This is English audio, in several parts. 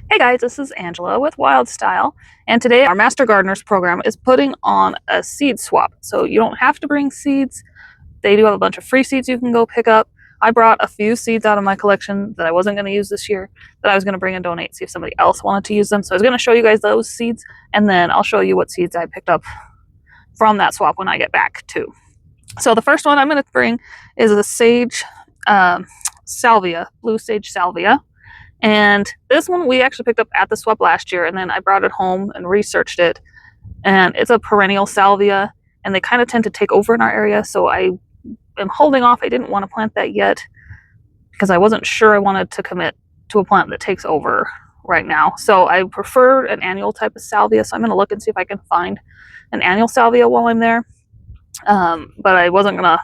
Hey guys, this is Angela with WildStyle, and today our Master Gardeners program is putting on a seed swap. So you don't have to bring seeds. They do have a bunch of free seeds you can go pick up. I brought a few seeds out of my collection that I wasn't going to use this year that I was going to bring and donate, see if somebody else wanted to use them. So I was going to show you guys those seeds, and then I'll show you what seeds I picked up from that swap when I get back too. So the first one I'm going to bring is a sage salvia, blue sage salvia. And this one we actually picked up at the swap last year, and then I brought it home and researched it. And it's a perennial salvia, and they kind of tend to take over in our area, so I am holding off. I didn't want to plant that yet because I wasn't sure I wanted to commit to a plant that takes over right now. So I prefer an annual type of salvia, so I'm going to look and see if I can find an annual salvia while I'm there. But I wasn't going to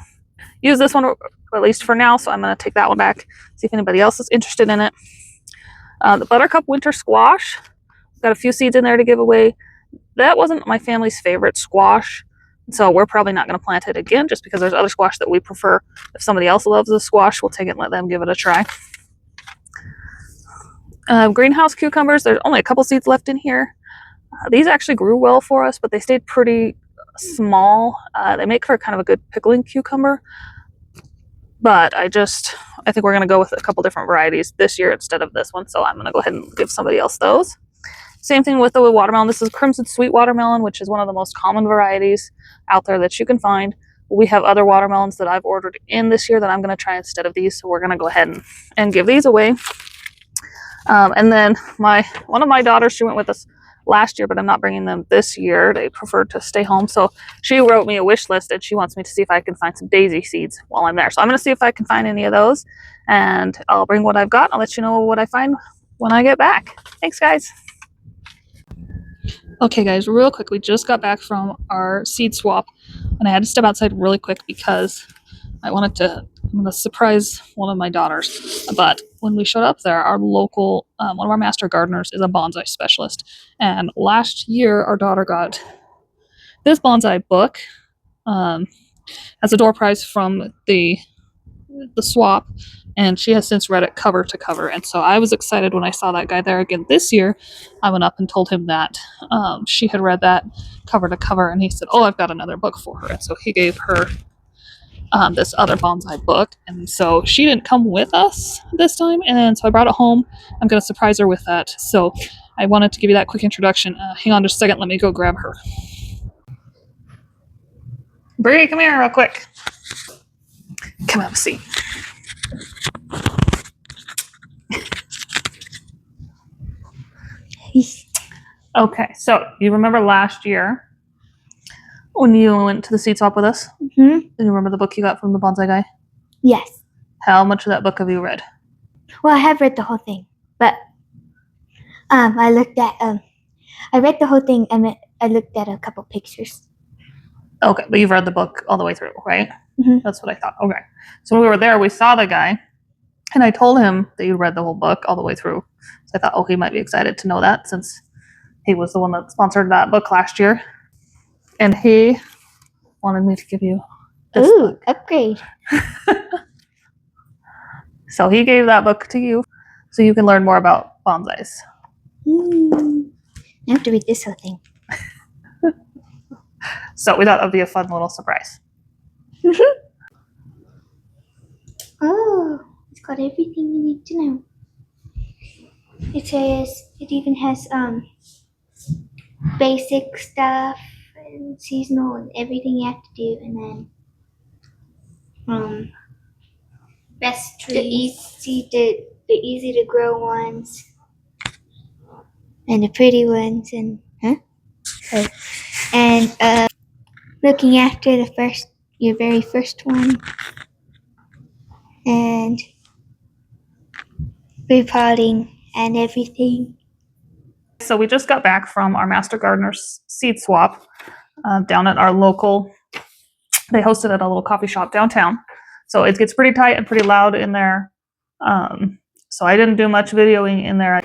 use this one, at least for now, so I'm going to take that one back, see if anybody else is interested in it. The buttercup winter squash, got a few seeds in there to give away. That wasn't my family's favorite squash, so we're probably not going to plant it again just because there's other squash that we prefer. If somebody else loves the squash, we'll take it and let them give it a try. Greenhouse cucumbers, there's only a couple seeds left in here. These actually grew well for us, but they stayed pretty small. They make for kind of a good pickling cucumber. But I think we're going to go with a couple different varieties this year instead of this one. So I'm going to go ahead and give somebody else those. Same thing with the watermelon. This is crimson sweet watermelon, which is one of the most common varieties out there that you can find. We have other watermelons that I've ordered in this year that I'm going to try instead of these. So we're going to go ahead and give these away. And then one of my daughters, she went with us last year, but I'm not bringing them this year. They preferred to stay home. So she wrote me a wish list, and she wants me to see if I can find some daisy seeds while I'm there. So I'm going to see if I can find any of those, and I'll bring what I've got. I'll let you know what I find when I get back. Thanks, guys. Okay, guys, real quick, we just got back from our seed swap, and I had to step outside really quick because I'm going to surprise one of my daughters. But when we showed up there, our local, one of our master gardeners is a bonsai specialist. And last year, our daughter got this bonsai book as a door prize from the swap. And she has since read it cover to cover. And so I was excited when I saw that guy there again this year. I went up and told him that she had read that cover to cover. And he said, "Oh, I've got another book for her." And so he gave her this other bonsai book, and so she didn't come with us this time, and so I brought it home. I'm going to surprise her with that, so I wanted to give you that quick introduction. Hang on just a second, let me go grab her. Bree, come here real quick. Come have a seat. Okay, so you remember last year when you went to the seed swap with us? Mm-hmm. Do you remember the book you got from the bonsai guy? Yes. How much of that book have you read? Well, I have read the whole thing, but I read the whole thing and I looked at a couple pictures. Okay, but you've read the book all the way through, right? Mm-hmm. That's what I thought. Okay. So when we were there, we saw the guy, and I told him that you read the whole book all the way through. So I thought, oh, he might be excited to know that since he was the one that sponsored that book last year. And he wanted me to give you this book. Upgrade. So he gave that book to you so you can learn more about bonsais. I have to read this whole thing. So we thought that would be a fun little surprise. Oh, it's got everything you need to know. It even has basic stuff and seasonal and everything you have to do, and then best trees, the easy to grow ones, and the pretty ones, and looking after your very first one, and repotting and everything. So we just got back from our Master Gardeners seed swap down at our local. They hosted at a little coffee shop downtown. So it gets pretty tight and pretty loud in there. So I didn't do much videoing in there.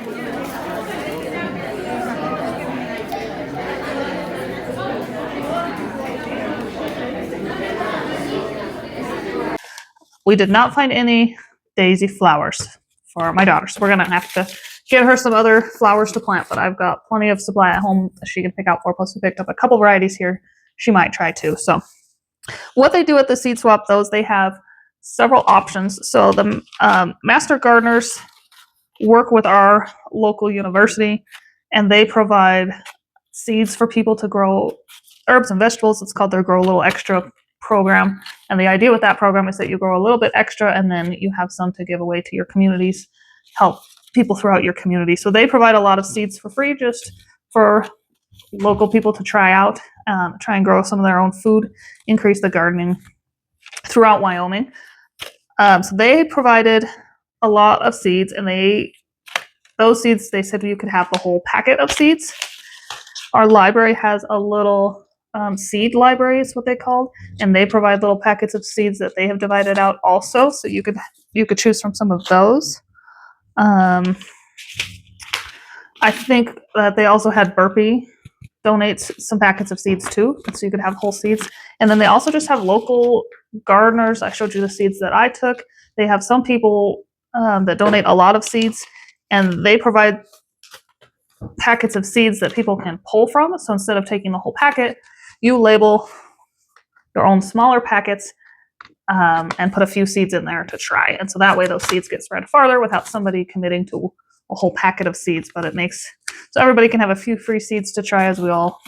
We did not find any daisy flowers for my daughter, so we're going to have to get her some other flowers to plant, but I've got plenty of supply at home that she can pick out for. Plus, we picked up a couple varieties here she might try too. So, what they do at the seed swap, though, is they have several options. So, the Master Gardeners work with our local university, and they provide seeds for people to grow herbs and vegetables. It's called their Grow a Little Extra program. And the idea with that program is that you grow a little bit extra and then you have some to give away to your communities, help people throughout your community. So they provide a lot of seeds for free just for local people to try out, try and grow some of their own food, increase the gardening throughout Wyoming. So they provided a lot of seeds, and those seeds, they said you could have the whole packet of seeds. Our library has a little seed library is what they called, and they provide little packets of seeds that they have divided out also, so you could choose from some of those. I think that they also had Burpee donate some packets of seeds too, so you could have whole seeds. And then they also just have local gardeners. I showed you the seeds that I took. They have some people that donate a lot of seeds, and they provide packets of seeds that people can pull from. So instead of taking the whole packet, you label your own smaller packets and put a few seeds in there to try. And so that way those seeds get spread farther without somebody committing to a whole packet of seeds, but it makes so everybody can have a few free seeds to try as we all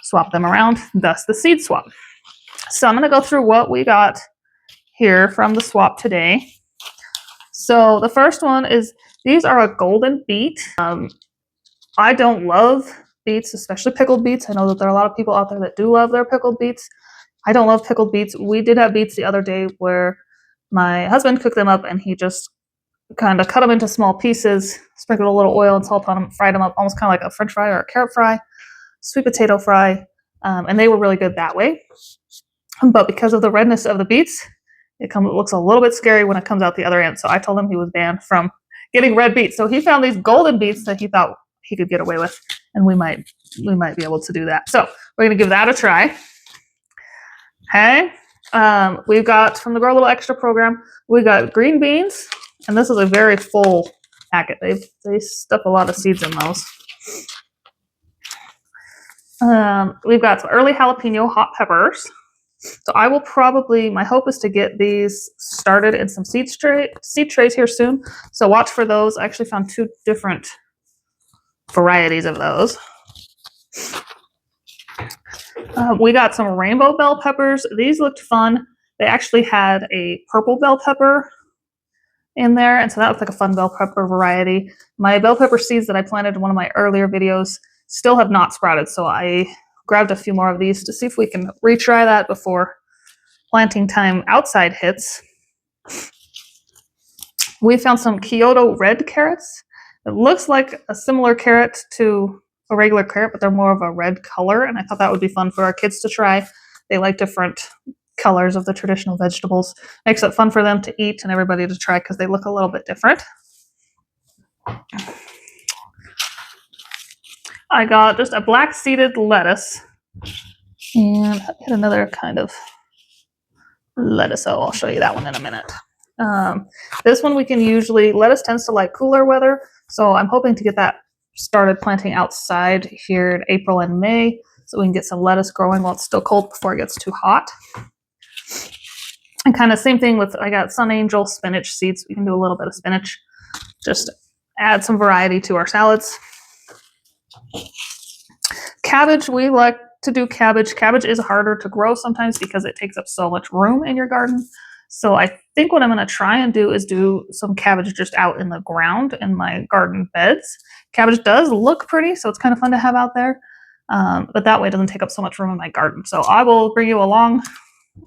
swap them around, thus the seed swap. So I'm going to go through what we got here from the swap today. So the first one is, these are a golden beet. I don't love beets, especially pickled beets. I know that there are a lot of people out there that do love their pickled beets. I don't love pickled beets. We did have beets the other day where my husband cooked them up and he just kind of cut them into small pieces, sprinkled a little oil and salt on them, fried them up, almost kind of like a French fry or a carrot fry, sweet potato fry, and they were really good that way. But because of the redness of the beets, it looks a little bit scary when it comes out the other end. So I told him he was banned from getting red beets. So he found these golden beets that he thought he could get away with, and we might be able to do that. So we're going to give that a try. Okay. We've got from the Grow a Little Extra program, we got green beans, and this is a very full packet. They stuff a lot of seeds in those. We've got some early jalapeno hot peppers. So I will probably, my hope is to get these started in some seed trays here soon. So watch for those. I actually found 2 different varieties of those. We got some rainbow bell peppers. These looked fun. They actually had a purple bell pepper in there, and so that looked like a fun bell pepper variety. My bell pepper seeds that I planted in one of my earlier videos still have not sprouted, so I grabbed a few more of these to see if we can retry that before planting time outside hits. We found some Kyoto red carrots. It looks like a similar carrot to a regular carrot, but they're more of a red color, and I thought that would be fun for our kids to try. They like different colors of the traditional vegetables. Makes it fun for them to eat and everybody to try because they look a little bit different. I got just a black seeded lettuce, and I had another kind of lettuce. Oh, I'll show you that one in a minute. This one we can usually, lettuce tends to like cooler weather, so I'm hoping to get that started planting outside here in April and May so we can get some lettuce growing while it's still cold before it gets too hot. And kind of same thing with, I got Sun Angel spinach seeds. We can do a little bit of spinach, just add some variety to our salads. Cabbage, we like to do cabbage. Cabbage is harder to grow sometimes because it takes up so much room in your garden. So I think what I'm going to try and do is do some cabbage just out in the ground in my garden beds. Cabbage does look pretty, so it's kind of fun to have out there. But that way it doesn't take up so much room in my garden. So I will bring you along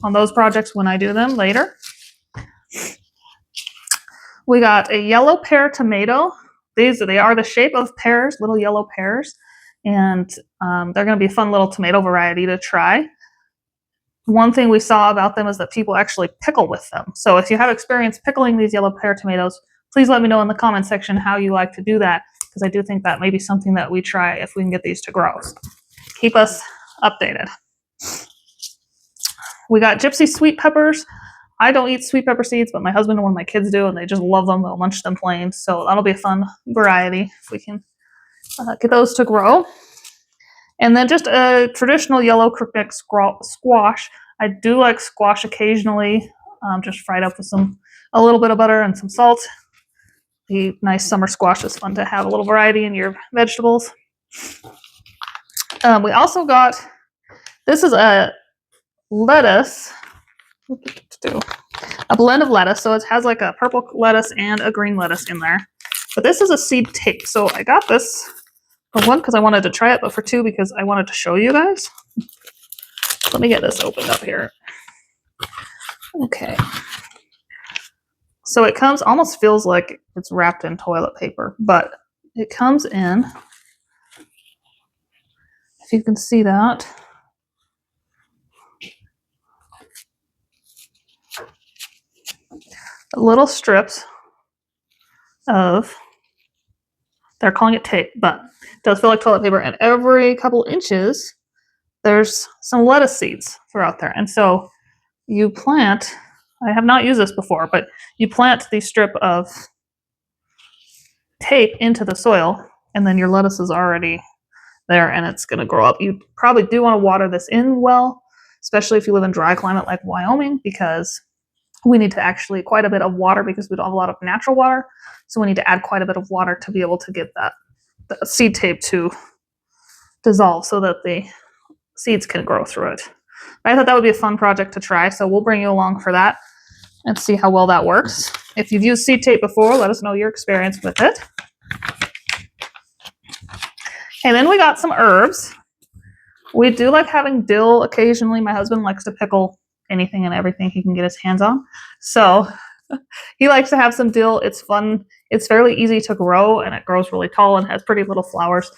on those projects when I do them later. We got a yellow pear tomato. They are the shape of pears, little yellow pears. And they're going to be a fun little tomato variety to try. One thing we saw about them is that people actually pickle with them. So if you have experience pickling these yellow pear tomatoes, please let me know in the comment section how you like to do that, because I do think that may be something that we try if we can get these to grow. Keep us updated. We got gypsy sweet peppers. I don't eat sweet pepper seeds, but my husband and one of my kids do, and they just love them. They'll munch them plain. So that'll be a fun variety if we can get those to grow. And then just a traditional yellow crookneck squash. I do like squash occasionally, just fried up with a little bit of butter and some salt. The nice summer squash is fun to have a little variety in your vegetables. We also got, this is a lettuce, a blend of lettuce. So it has like a purple lettuce and a green lettuce in there. But this is a seed tape. So I got this for one, because I wanted to try it, but for two, because I wanted to show you guys. Let me get this opened up here. Okay. So it comes, almost feels like it's wrapped in toilet paper, but it comes in, if you can see that, little strips of, they're calling it tape, but it does feel like toilet paper, and every couple inches there's some lettuce seeds throughout there. And so you plant, I have not used this before, but you plant the strip of tape into the soil, and then your lettuce is already there and it's going to grow up. You probably do want to water this in well, especially if you live in dry climate like Wyoming, because we need to actually quite a bit of water because we don't have a lot of natural water. So we need to add quite a bit of water to be able to get the seed tape to dissolve so that the seeds can grow through it. But I thought that would be a fun project to try, so we'll bring you along for that and see how well that works. If you've used seed tape before, let us know your experience with it. And then we got some herbs. We do like having dill occasionally. My husband likes to pickle anything and everything he can get his hands on. So he likes to have some dill. It's fun. It's fairly easy to grow, and it grows really tall and has pretty little flowers.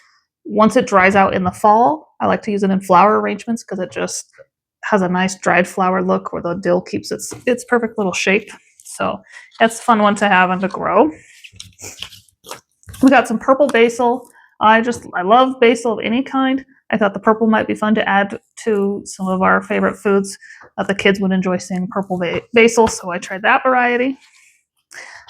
Once it dries out in the fall, I like to use it in flower arrangements because it just has a nice dried flower look where the dill keeps its perfect little shape. So that's a fun one to have and to grow. We got some purple basil. I love basil of any kind. I thought the purple might be fun to add to some of our favorite foods that the kids would enjoy seeing purple basil, so I tried that variety.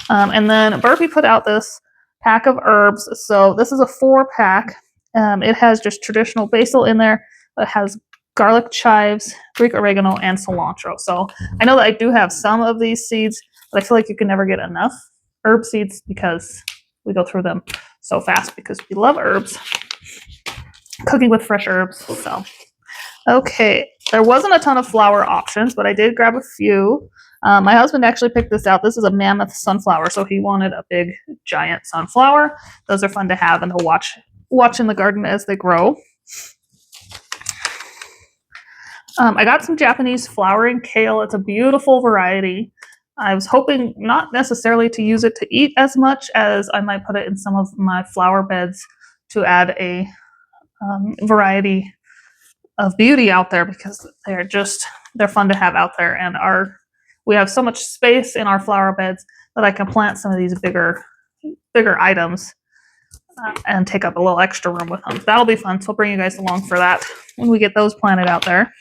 And then Burpee put out this pack of herbs. So this is a 4-pack. It has just traditional basil in there. It has garlic chives, Greek oregano, and cilantro. So I know that I do have some of these seeds, but I feel like you can never get enough herb seeds because we go through them so fast because we love herbs. Cooking with fresh herbs. So, okay, there wasn't a ton of flower options, but I did grab a few. My husband actually picked this out. This is a mammoth sunflower, so he wanted a big, giant sunflower. Those are fun to have and to watch in the garden as they grow. I got some Japanese flowering kale. It's a beautiful variety. I was hoping not necessarily to use it to eat as much as I might put it in some of my flower beds to add a variety of beauty out there, because they're fun to have out there, and we have so much space in our flower beds that I can plant some of these bigger items and take up a little extra room with them. That'll be fun, so I'll bring you guys along for that when we get those planted out there.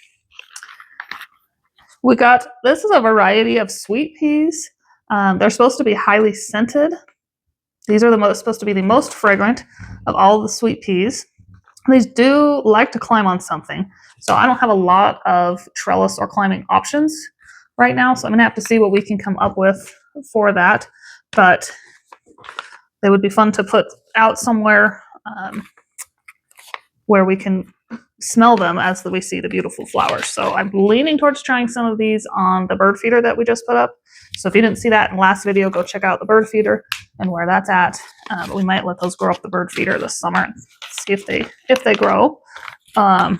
This is a variety of sweet peas. They're supposed to be highly scented. These are supposed to be the most fragrant of all the sweet peas. These do like to climb on something. So I don't have a lot of trellis or climbing options right now, so I'm going to have to see what we can come up with for that. But they would be fun to put out somewhere where we can smell them as we see the beautiful flowers. So I'm leaning towards trying some of these on the bird feeder that we just put up. So if you didn't see that in the last video, go check out the bird feeder and where that's at. We might let those grow up the bird feeder this summer and see if they grow. And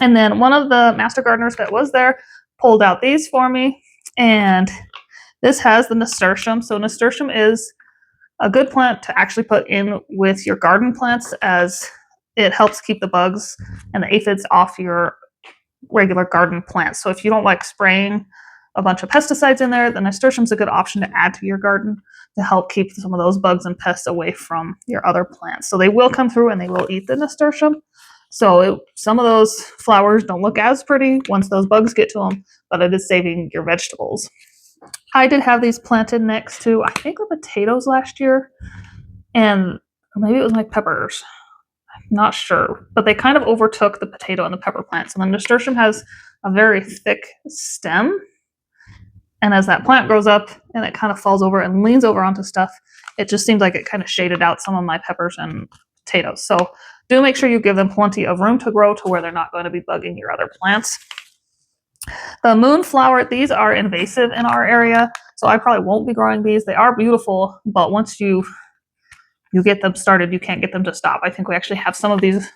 then one of the master gardeners that was there pulled out these for me, and this has the nasturtium. So nasturtium is a good plant to actually put in with your garden plants, as it helps keep the bugs and the aphids off your regular garden plants. So if you don't like spraying a bunch of pesticides in there, the nasturtium is a good option to add to your garden to help keep some of those bugs and pests away from your other plants. So they will come through and they will eat the nasturtium. So some of those flowers don't look as pretty once those bugs get to them, but it is saving your vegetables. I did have these planted next to, I think, the potatoes last year, and maybe it was my peppers. I'm not sure, but they kind of overtook the potato and the pepper plants. And the nasturtium has a very thick stem, and as that plant grows up and it kind of falls over and leans over onto stuff, it just seems like it kind of shaded out some of my peppers and potatoes. So do make sure you give them plenty of room to grow to where they're not going to be bugging your other plants. The moonflower, these are invasive in our area, so I probably won't be growing these. They are beautiful, but once you get them started, you can't get them to stop. I think we actually have some of these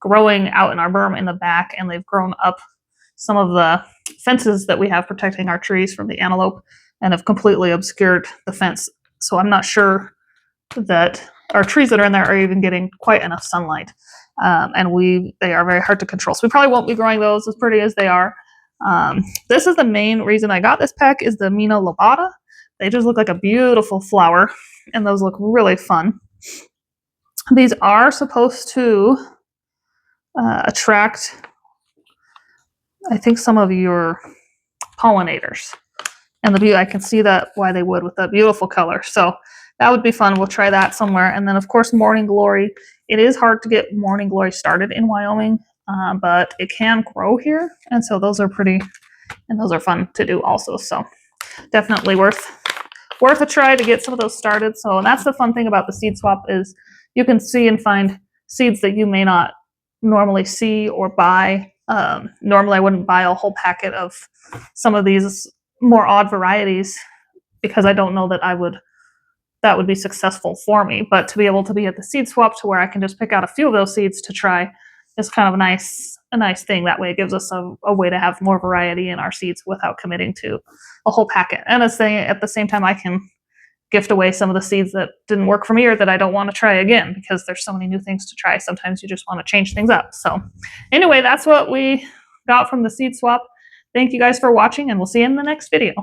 growing out in our berm in the back, and they've grown up some of the fences that we have protecting our trees from the antelope and have completely obscured the fence. So I'm not sure that our trees that are in there are even getting quite enough sunlight. And they are very hard to control. So we probably won't be growing those as pretty as they are. This is the main reason I got this pack, is the Mina lobata. They just look like a beautiful flower, and those look really fun. These are supposed to attract, I think, some of your pollinators. And I can see that why they would with that beautiful color. So that would be fun. We'll try that somewhere. And then, of course, morning glory. It is hard to get morning glory started in Wyoming, but it can grow here. And so those are pretty, and those are fun to do also. So definitely worth a try to get some of those started. So, and that's the fun thing about the seed swap, is you can see and find seeds that you may not normally see or buy. Normally I wouldn't buy a whole packet of some of these more odd varieties because I don't know that that would be successful for me. But to be able to be at the seed swap to where I can just pick out a few of those seeds to try is kind of a nice thing. That way it gives us a way to have more variety in our seeds without committing to a whole packet. And at the same time, I can gift away some of the seeds that didn't work for me or that I don't want to try again, because there's so many new things to try. Sometimes you just want to change things up. So anyway, that's what we got from the seed swap. Thank you guys for watching, and we'll see you in the next video.